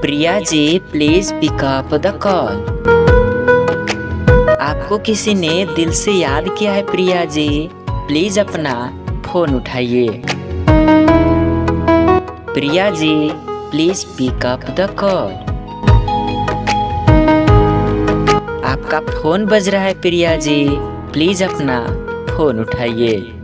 Priya ji please pick up the call. आपको किसी ने दिल से याद किया है प्रिया जी, प्लीज अपना फोन उठाइए। Priya ji please pick up the call. आपका फोन बज रहा है प्रिया जी, प्लीज अपना फोन उठाइए।